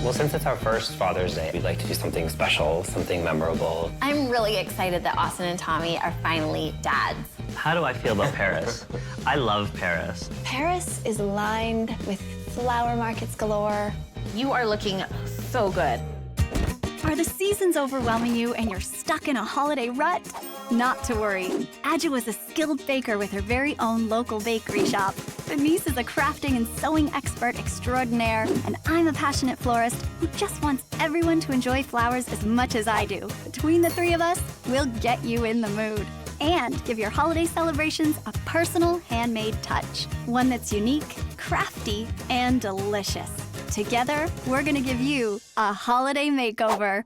Well, since it's our first Father's Day, we'd like to do something special, something memorable. I'm really excited that Austin and Tommy are finally dads. How do I feel about Paris? I love Paris. Paris is lined with flower markets galore. You are looking so good. Are the seasons overwhelming you and you're stuck in a holiday rut? Not to worry. Adja is a skilled baker with her very own local bakery shop. Denise is a crafting and sewing expert extraordinaire, and I'm a passionate florist who just wants everyone to enjoy flowers as much as I do. Between the three of us, we'll get you in the mood and give your holiday celebrations a personal handmade touch. One that's unique, crafty, and delicious. Together, we're gonna give you a holiday makeover.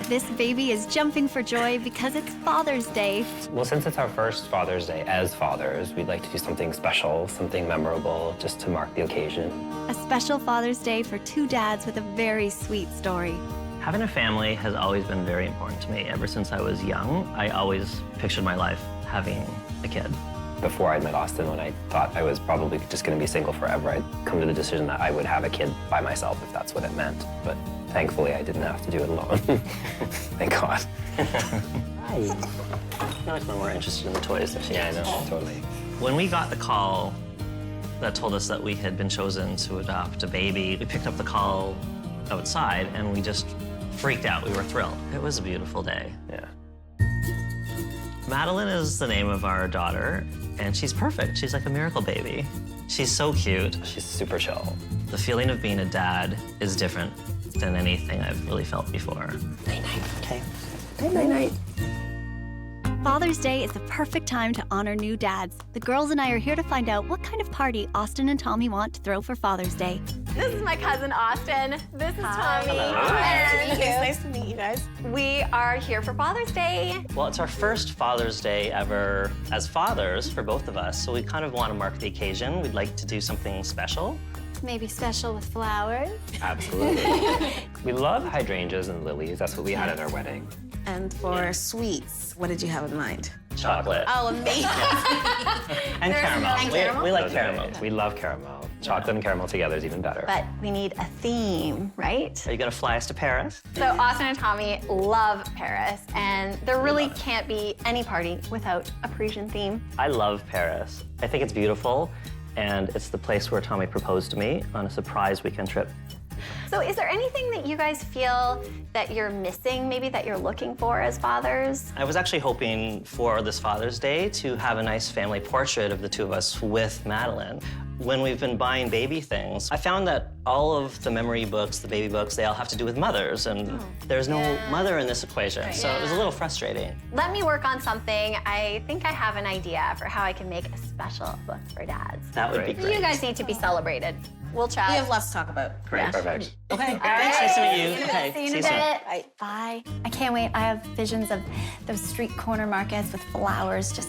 This baby is jumping for joy because it's Father's Day. Well, since it's our first Father's Day as fathers, we'd like to do something special, something memorable, just to mark the occasion. A special Father's Day for two dads with a very sweet story. Having a family has always been very important to me. Ever since I was young, I always pictured my life having a kid. Before I met Austin, when I thought I was probably just going to be single forever, I'd come to the decision that I would have a kid by myself if that's what it meant. But thankfully, I didn't have to do it alone. Thank God. I feel like I'm more interested in the toys than she Yeah, I is. know, totally. When we got the call that told us that we had been chosen to adopt a baby, we picked up the call outside and we just freaked out. We were thrilled. It was a beautiful day. Yeah. Madeline is the name of our daughter, and she's perfect. She's like a miracle baby. She's so cute. She's super chill. The feeling of being a dad is different than anything I've really felt before. Night-night. Okay. Night-night. Father's Day is the perfect time to honor new dads. The girls and I are here to find out what kind of party Austin and Tommy want to throw for Father's Day. This is my cousin, Austin. This is Tommy. It's nice to meet you guys. We are here for Father's Day. Well, it's our first Father's Day ever as fathers for both of us, so we kind of want to mark the occasion. We'd like to do something special. Maybe special with flowers. Absolutely. We love hydrangeas and lilies. That's what we had at our wedding. And for sweets, what did you have in mind? Chocolate. Oh, amazing. And caramel. and caramel? We like Those are caramel. amazing. We love caramel. Chocolate and caramel together is even better. But we need a theme, right? Are you gonna fly us to Paris? So Austin and Tommy love Paris, and there really can't be any party without a Parisian theme. I love Paris. I think it's beautiful, and it's the place where Tommy proposed to me on a surprise weekend trip. So is there anything that you guys feel that you're missing, maybe that you're looking for as fathers? I was actually hoping for this Father's Day to have a nice family portrait of the two of us with Madeline. When we've been buying baby things, I found that all of the memory books, the baby books, they all have to do with mothers, and there's no mother in this equation, so it was a little frustrating. Let me work on something. I think I have an idea for how I can make a special book for dads. That would be great. You guys need to be celebrated. We'll chat. We have lots to talk about. Great. Perfect. Okay, All thanks. right. Nice to meet you. Okay, See you in a you soon. bit. Bye. Bye. I can't wait. I have visions of those street corner markets with flowers just,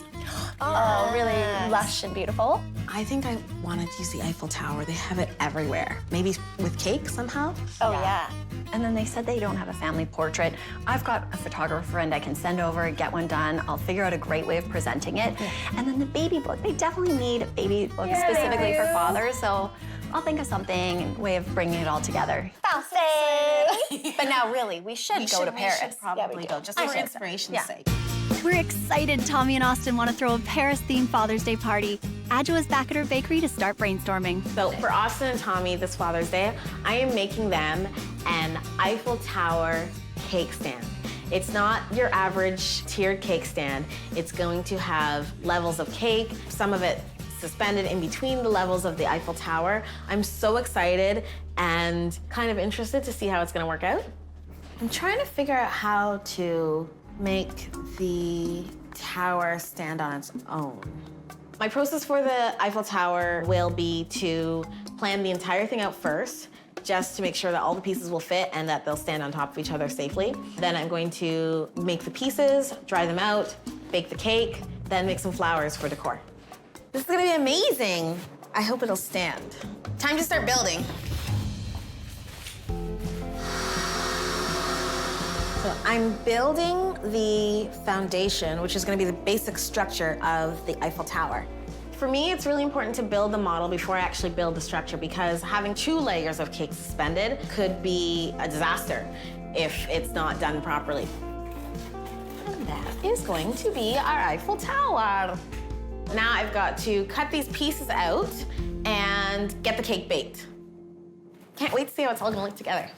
really lush and beautiful. I think I want to use the Eiffel Tower. They have it everywhere. Maybe with cake somehow? Oh, yeah. And then they said they don't have a family portrait. I've got a photographer friend I can send over, get one done. I'll figure out a great way of presenting it. And then the baby book. They definitely need a baby book specifically for fathers, so I'll think of something, a way of bringing it all together. But now, really, we should go to Paris. We should probably go, just for inspiration's sake. We're excited Tommy and Austin want to throw a Paris-themed Father's Day party. Adja is back at her bakery to start brainstorming. So for Austin and Tommy this Father's Day, I am making them an Eiffel Tower cake stand. It's not your average tiered cake stand. It's going to have levels of cake, some of it suspended in between the levels of the Eiffel Tower. I'm so excited and kind of interested to see how it's gonna work out. I'm trying to figure out how to make the tower stand on its own. My process for the Eiffel Tower will be to plan the entire thing out first, just to make sure that all the pieces will fit and that they'll stand on top of each other safely. Then I'm going to make the pieces, dry them out, bake the cake, then make some flowers for decor. This is gonna be amazing. I hope it'll stand. Time to start building. So I'm building the foundation, which is gonna be the basic structure of the Eiffel Tower. For me, it's really important to build the model before I actually build the structure because having 2 layers of cake suspended could be a disaster if it's not done properly. And that is going to be our Eiffel Tower. Now I've got to cut these pieces out and get the cake baked. Can't wait to see how it's all gonna look together.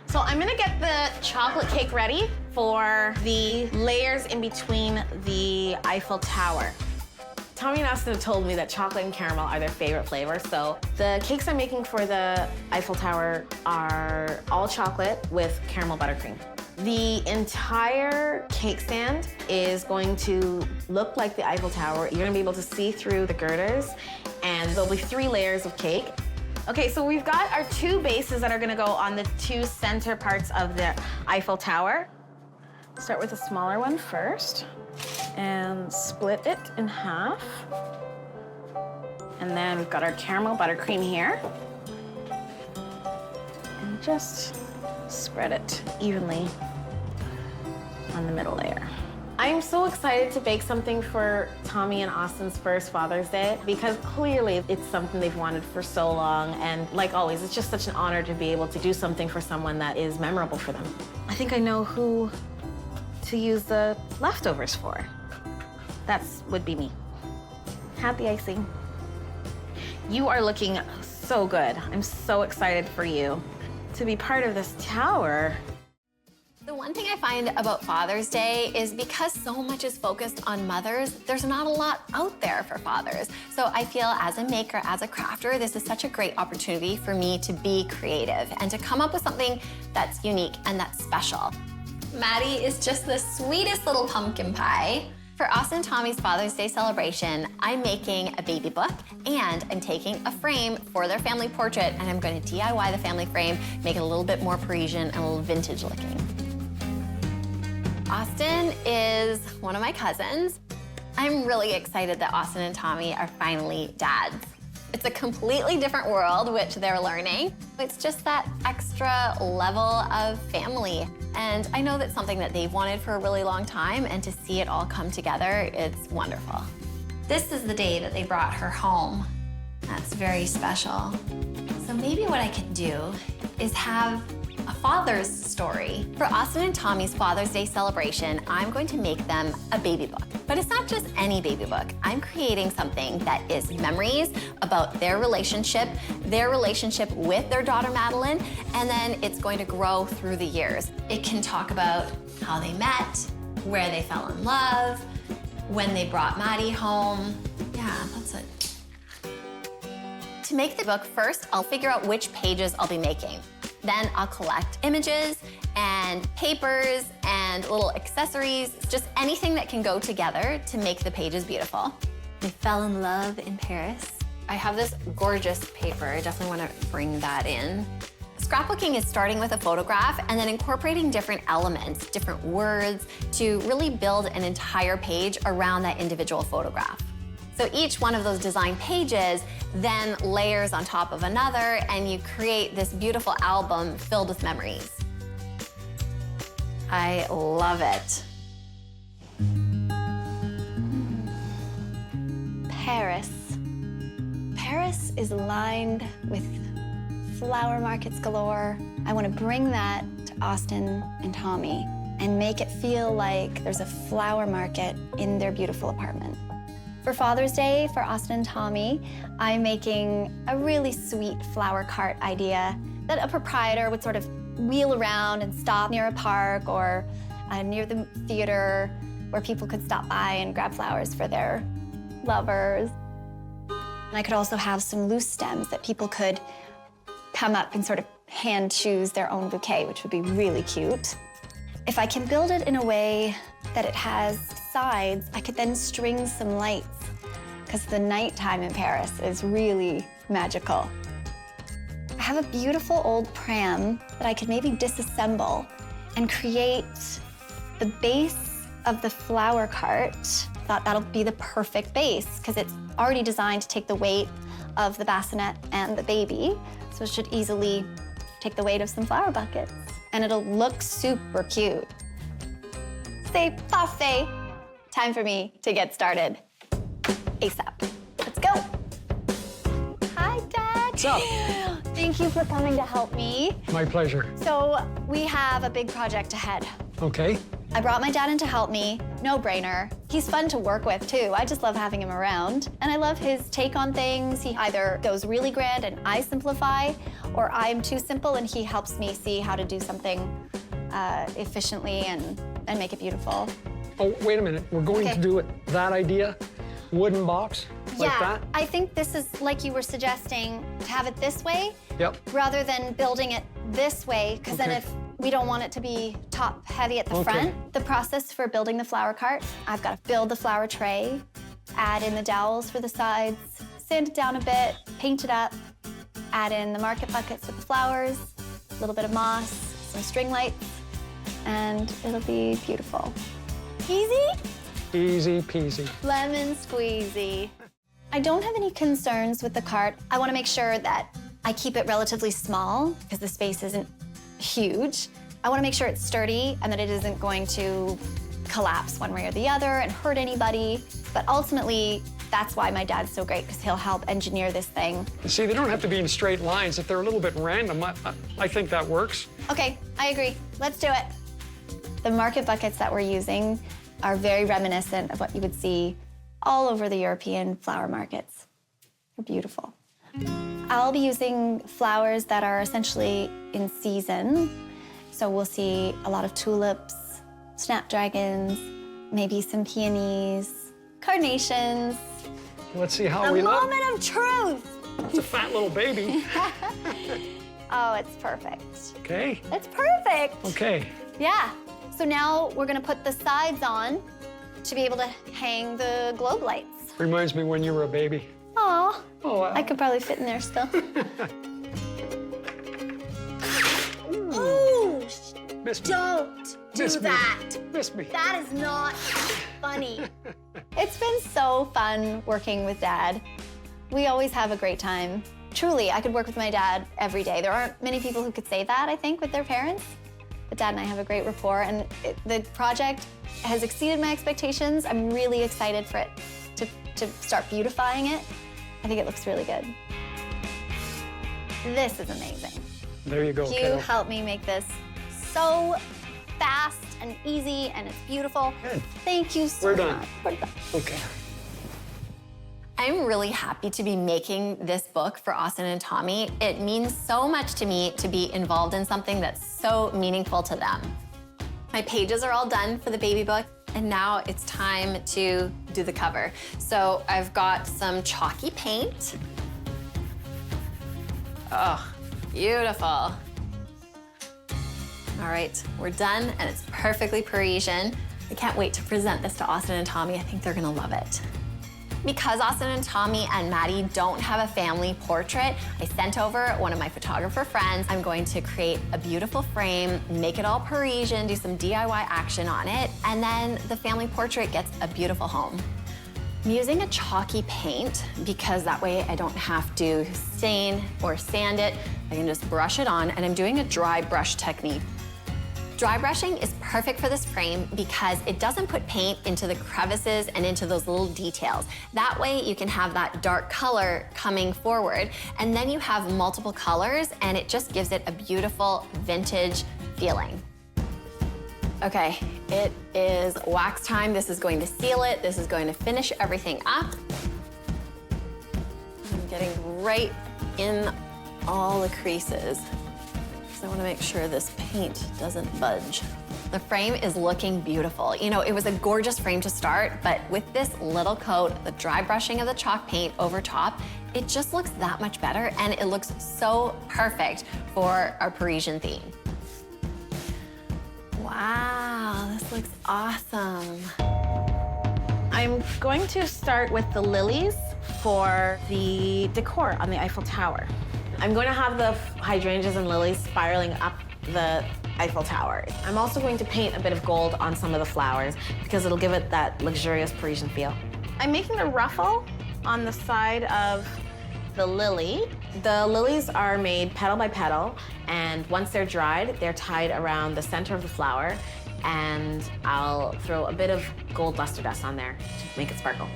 So I'm gonna get the chocolate cake ready for the layers in between the Eiffel Tower. Tommy and Austin have told me that chocolate and caramel are their favorite flavors, so the cakes I'm making for the Eiffel Tower are all chocolate with caramel buttercream. The entire cake stand is going to look like the Eiffel Tower. You're gonna be able to see through the girders, and there'll be 3 layers of cake. Okay, so we've got our 2 bases that are gonna go on the 2 center parts of the Eiffel Tower. Start with a smaller one first and split it in half. And then we've got our caramel buttercream here. And just spread it evenly on the middle layer. I'm so excited to bake something for Tommy and Austin's first Father's Day because clearly it's something they've wanted for so long, and like always, it's just such an honor to be able to do something for someone that is memorable for them. I think I know who to use the leftovers for. That would be me. Happy icing. You are looking so good. I'm so excited for you to be part of this tower. The one thing I find about Father's Day is because so much is focused on mothers, there's not a lot out there for fathers. So I feel as a maker, as a crafter, this is such a great opportunity for me to be creative and to come up with something that's unique and that's special. Maddie is just the sweetest little pumpkin pie. For Austin and Tommy's Father's Day celebration, I'm making a baby book and I'm taking a frame for their family portrait, and I'm going to DIY the family frame, make it a little bit more Parisian and a little vintage looking. Austin is one of my cousins. I'm really excited that Austin and Tommy are finally dads. It's a completely different world, which they're learning. It's just that extra level of family. And I know that's something that they've wanted for a really long time, and to see it all come together, it's wonderful. This is the day that they brought her home. That's very special. So maybe what I could do is have a father's story. For Austin and Tommy's Father's Day celebration, I'm going to make them a baby book. But it's not just any baby book. I'm creating something that is memories about their relationship with their daughter Madeline, and then it's going to grow through the years. It can talk about how they met, where they fell in love, when they brought Maddie home. Yeah, that's it. To make the book, first, I'll figure out which pages I'll be making. Then I'll collect images and papers and little accessories, just anything that can go together to make the pages beautiful. They fell in love in Paris. I have this gorgeous paper. I definitely want to bring that in. Scrapbooking is starting with a photograph and then incorporating different elements, different words, to really build an entire page around that individual photograph. So each one of those design pages then layers on top of another, and you create this beautiful album filled with memories. I love it. Paris. Paris is lined with flower markets galore. I want to bring that to Austin and Tommy and make it feel like there's a flower market in their beautiful apartment. For Father's Day, for Austin and Tommy, I'm making a really sweet flower cart idea that a proprietor would sort of wheel around and stop near a park or near the theater where people could stop by and grab flowers for their lovers. And I could also have some loose stems that people could come up and sort of hand choose their own bouquet, which would be really cute. If I can build it in a way that it has sides, I could then string some lights, because the nighttime in Paris is really magical. I have a beautiful old pram that I could maybe disassemble and create the base of the flower cart. Thought that'll be the perfect base, because it's already designed to take the weight of the bassinet and the baby, so it should easily take the weight of some flower buckets. And it'll look super cute. C'est parfait. Time for me to get started ASAP. Let's go. What's up? Thank you for coming to help me. My pleasure. So we have a big project ahead. Okay. I brought my dad in to help me. No brainer. He's fun to work with, too. I just love having him around. And I love his take on things. He either goes really grand and I simplify, or I'm too simple and he helps me see how to do something efficiently and make it beautiful. Oh, wait a minute. We're going Okay. to do it. That idea? Wooden box? Like Yeah, that? I think this is like you were suggesting, to have it this way Yep. rather than building it this way, because then Okay. if we don't want it to be top heavy at the Okay. front. The process for building the flower cart, I've got to build the flower tray, add in the dowels for the sides, sand it down a bit, paint it up, add in the market buckets with the flowers, a little bit of moss, some string lights, and it'll be beautiful. Easy? Easy peasy. Lemon squeezy. I don't have any concerns with the cart. I want to make sure that I keep it relatively small because the space isn't huge. I want to make sure it's sturdy and that it isn't going to collapse one way or the other and hurt anybody. But ultimately, that's why my dad's so great, because he'll help engineer this thing. See, they don't have to be in straight lines. If they're a little bit random, I think that works. Okay, I agree. Let's do it. The market buckets that we're using are very reminiscent of what you would see all over the European flower markets. They're beautiful. I'll be using flowers that are essentially in season. So we'll see a lot of tulips, snapdragons, maybe some peonies, carnations. Let's see how A we look. moment of truth! It's a fat little baby. Oh, it's perfect. Okay. It's perfect! Okay. Yeah. So now we're gonna put the sides on to be able to hang the globe lights. Reminds me when you were a baby. Aw, Oh, I could probably fit in there still. Ooh, Miss me. don't do Miss me. that. Miss me. That is not funny. It's been so fun working with Dad. We always have a great time. Truly, I could work with my dad every day. There aren't many people who could say that, I think, with their parents. But Dad and I have a great rapport, and the project has exceeded my expectations. I'm really excited for it to start beautifying it. I think it looks really good. This is amazing. There you go, You kiddo. helped me make this so fast and easy, and it's beautiful. Good. Thank you so We're done. much. We're done. Okay. I'm really happy to be making this book for Austin and Tommy. It means so much to me to be involved in something that's so meaningful to them. My pages are all done for the baby book, and now it's time to do the cover. So I've got some chalky paint. Oh, beautiful. All right, we're done, and it's perfectly Parisian. I can't wait to present this to Austin and Tommy. I think they're gonna love it. Because Austin and Tommy and Maddie don't have a family portrait, I sent over one of my photographer friends. I'm going to create a beautiful frame, make it all Parisian, do some DIY action on it, and then the family portrait gets a beautiful home. I'm using a chalky paint because that way I don't have to stain or sand it. I can just brush it on, and I'm doing a dry brush technique. Dry brushing is perfect for this frame because it doesn't put paint into the crevices and into those little details. That way you can have that dark color coming forward, and then you have multiple colors, and it just gives it a beautiful vintage feeling. Okay, it is wax time. This is going to seal it. This is going to finish everything up. I'm getting right in all the creases. I want to make sure this paint doesn't budge. The frame is looking beautiful. You know, it was a gorgeous frame to start, but with this little coat, the dry brushing of the chalk paint over top, it just looks that much better, and it looks so perfect for our Parisian theme. Wow, this looks awesome. I'm going to start with the lilies for the decor on the Eiffel Tower. I'm going to have the hydrangeas and lilies spiraling up the Eiffel Tower. I'm also going to paint a bit of gold on some of the flowers because it'll give it that luxurious Parisian feel. I'm making a ruffle on the side of the lily. The lilies are made petal by petal, and once they're dried, they're tied around the center of the flower, and I'll throw a bit of gold luster dust on there to make it sparkle.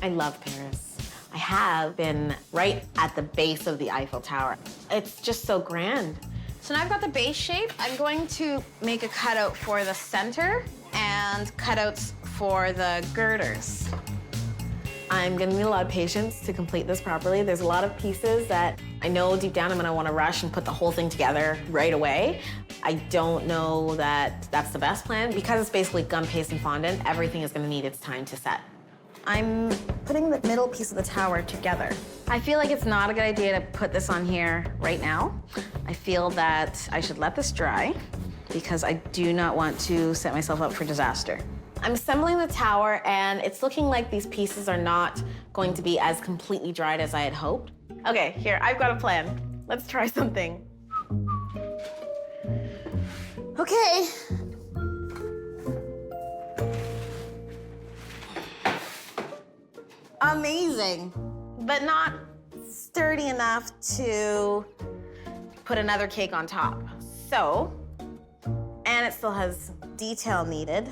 I love Paris. I have been right at the base of the Eiffel Tower. It's just so grand. So now I've got the base shape. I'm going to make a cutout for the center and cutouts for the girders. I'm gonna need a lot of patience to complete this properly. There's a lot of pieces that I know deep down I'm gonna wanna rush and put the whole thing together right away. I don't know that that's the best plan. Because it's basically gum paste and fondant, everything is gonna need its time to set. I'm putting the middle piece of the tower together. I feel like it's not a good idea to put this on here right now. I feel that I should let this dry because I do not want to set myself up for disaster. I'm assembling the tower, and it's looking like these pieces are not going to be as completely dried as I had hoped. Okay, here, I've got a plan. Let's try something. Okay. Amazing, but not sturdy enough to put another cake on top. So, and it still has detail needed.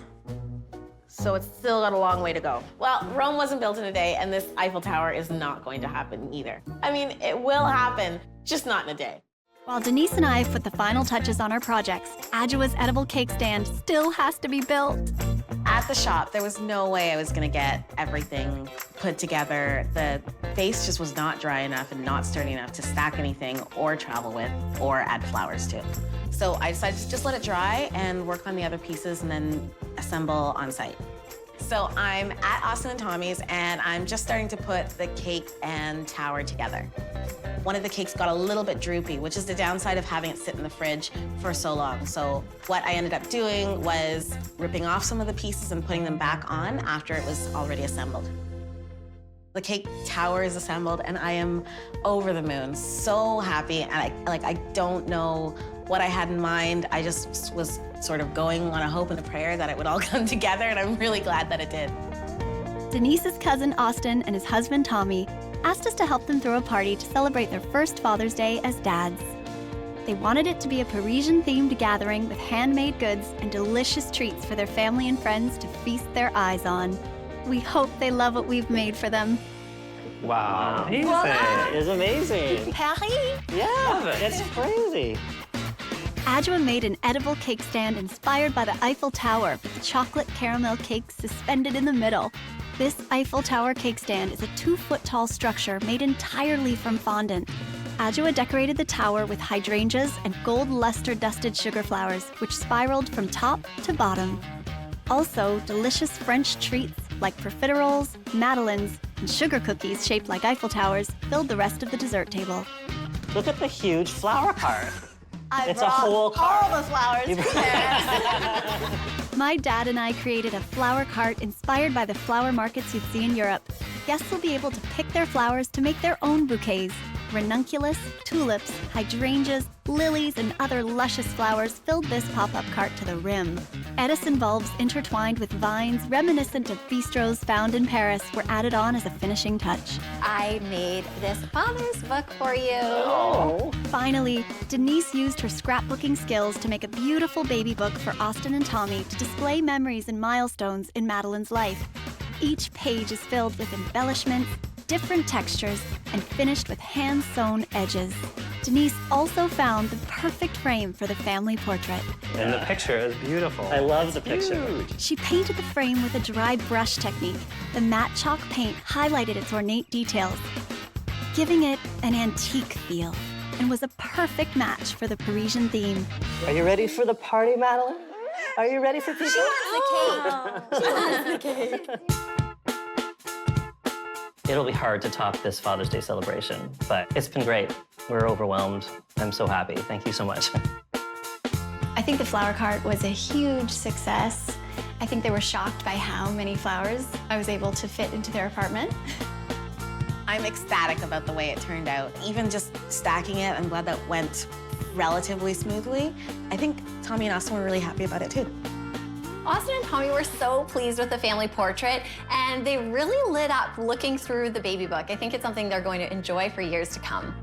So it's still got a long way to go. Well, Rome wasn't built in a day, and this Eiffel Tower is not going to happen either. I mean, it will happen, just not in a day. While Denise and I have put the final touches on our projects, Adjoa's edible cake stand still has to be built. At the shop, there was no way I was gonna get everything put together. The base just was not dry enough and not sturdy enough to stack anything or travel with or add flowers to. So I decided to just let it dry and work on the other pieces and then assemble on site. So I'm at Austin and Tommy's, and I'm just starting to put the cake and tower together. One of the cakes got a little bit droopy, which is the downside of having it sit in the fridge for so long. So what I ended up doing was ripping off some of the pieces and putting them back on after it was already assembled. The cake tower is assembled, and I am over the moon, so happy. And I don't know what I had in mind. I just was sort of going on a hope and a prayer that it would all come together, and I'm really glad that it did. Denise's cousin Austin and his husband Tommy asked us to help them throw a party to celebrate their first Father's Day as dads. They wanted it to be a Parisian-themed gathering with handmade goods and delicious treats for their family and friends to feast their eyes on. We hope they love what we've made for them. Wow. Amazing. It's amazing. Paris? Yeah, it's crazy. Adjoa made an edible cake stand inspired by the Eiffel Tower with chocolate caramel cakes suspended in the middle. This Eiffel Tower cake stand is a 2-foot-tall structure made entirely from fondant. Adjoa decorated the tower with hydrangeas and gold luster-dusted sugar flowers, which spiraled from top to bottom. Also, delicious French treats like profiteroles, madeleines, and sugar cookies shaped like Eiffel Towers filled the rest of the dessert table. Look at the huge flower cart. It's a brought whole cart. all the flowers for Paris. My dad and I created a flower cart inspired by the flower markets you'd see in Europe. Guests will be able to pick their flowers to make their own bouquets. Ranunculus, tulips, hydrangeas, lilies, and other luscious flowers filled this pop-up cart to the rim. Edison bulbs intertwined with vines reminiscent of bistros found in Paris were added on as a finishing touch. I made this father's book for you. Oh. Finally, Denise used her scrapbooking skills to make a beautiful baby book for Austin and Tommy to display memories and milestones in Madeleine's life. Each page is filled with embellishments, different textures, and finished with hand-sewn edges. Denise also found the perfect frame for the family portrait. And the picture is beautiful. I love the picture. She painted the frame with a dry brush technique. The matte chalk paint highlighted its ornate details, giving it an antique feel, and was a perfect match for the Parisian theme. Are you ready for the party, Madeleine? Are you ready for people? She wants the cake. It'll be hard to top this Father's Day celebration, but it's been great. We're overwhelmed. I'm so happy. Thank you so much. I think the flower cart was a huge success. I think they were shocked by how many flowers I was able to fit into their apartment. I'm ecstatic about the way it turned out. Even just stacking it, I'm glad that went relatively smoothly. I think Tommy and Austin were really happy about it too. Austin and Tommy were so pleased with the family portrait, and they really lit up looking through the baby book. I think it's something they're going to enjoy for years to come.